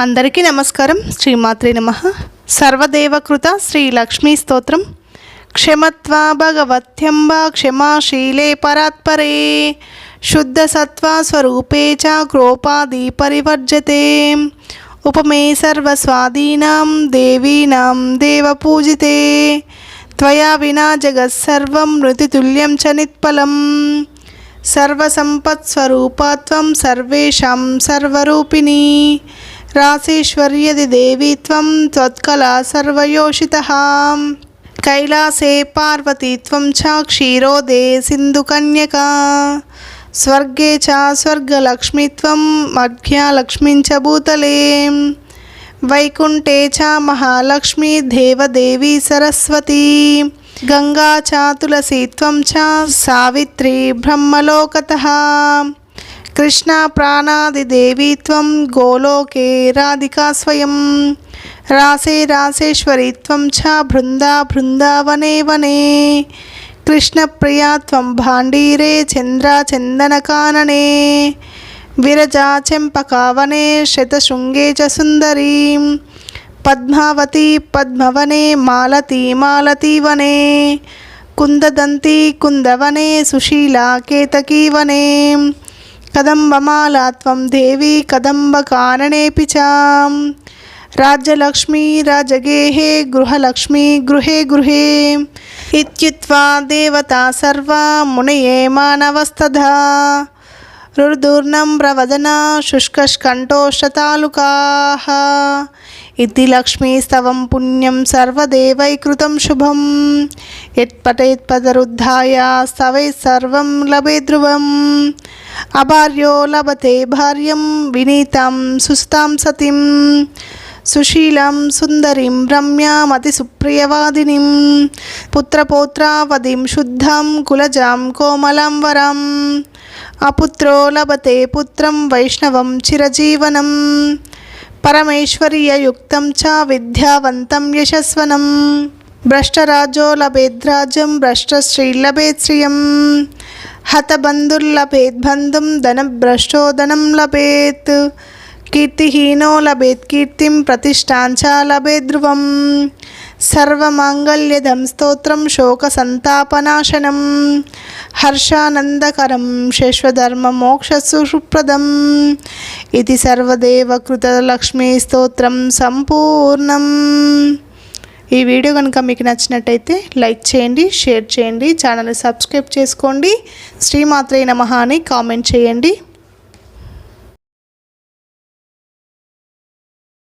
అందరికీ నమస్కారం. శ్రీమాత్రే నమః. సర్వదేవకృత శ్రీ లక్ష్మీ స్తోత్రం. క్షమత్వా భగవత్యంబ క్షమాశీలే పరాత్పరే శుద్ధ సత్వా స్వరూపే చ క్రోపాది పరివర్జతే ఉపమే సర్వస్వాదీనాం దేవీనాం దేవపూజితే త్వయా వినా జగత్సర్వం మృతితుల్యం చ నిత్ఫలం సర్వసంపత్స్వరూపత్వం సర్వేషాం సర్వరూపిణీ రాసేశ్వర్యది దేవీత్వం త్వత్కళా సర్వయోషితః కైలాసే పార్వతీత్వం చ క్షీరోదే సింధుకన్యకా స్వర్గే చ స్వర్గలక్ష్మీత్వం మధ్యాలక్ష్మీం చ భూతలే వైకుంఠే చ మహాలక్ష్మీ దేవదేవీ సరస్వతీ గంగా చ తులసీత్వం చ సావిత్రీ బ్రహ్మలోకతః కృష్ణ ప్రాణాదిదేవీత్వం గోలోకే రాధికా స్వయం రాసే రాసేశ్వరీత్వం చ బృందావనే వనే కృష్ణప్రియాత్వం భాండీరే చంద్రచందనకాననే విరజా చెంపకావనే శతశృంగే చ సుందరీ పద్మావతి పద్మవనే మాలతీ కుందదంతి కుందవనే సుశీలా కేతకీవనే కదంబమాలాత్వం దేవి కదంబకాననేపి చ రాజ్యలక్ష్మీ రాజగేహే గృహలక్ష్మీ గృహే ఇత్యుక్త్వా దేవతా సర్వా మునయే మానవస్తథా రుర్దూర్ణం ప్రవదనా శుష్కస్కంఠోష్టతాలుకాః ఇతి లక్ష్మీస్తవం పుణ్యం సర్వదేవైకృతం శుభం యత్పఠేత్పదరుద్ధాయ స్తవై సర్వం లభేద్ధ్రువం అభార్యో లభతే భార్యం వినీతాం సుస్తాం సతిం సుశీలం సుందరీం రమ్యామతి సుప్రియవాదినిం పుత్రపౌత్రావధిం శుద్ధాం కులజాం కోమలాం వరం అపుత్రో లభతే పుత్రం వైష్ణవం చిరజీవనం పరమేశ్వర్యయుక్తం చ విద్యావంతం యశస్వనం భ్రష్టరాజో లభేద్రాజ్యం భ్రష్టశ్రీ లభేత్ శ్రియం హతబంధుర్లభేద్బంధుం ధనభ్రష్టో ధనం లభేత్ కీర్తిహీనో లభేత్ కీర్తిం ప్రతిష్టాంచ లభేద్ధ్రువం సర్వమాంగళ్యదం స్తోత్రం శోకసంతాపనాశనం హర్షానందకరం శశ్వధర్మమోక్షసుప్రదం ఇది సర్వదేవకృత లక్ష్మీ స్తోత్రం సంపూర్ణం. ఈ వీడియో కనుక మీకు నచ్చినట్టయితే లైక్ చేయండి, షేర్ చేయండి, ఛానల్ని సబ్స్క్రైబ్ చేసుకోండి. శ్రీమాత్రే నమః అని కామెంట్ చేయండి.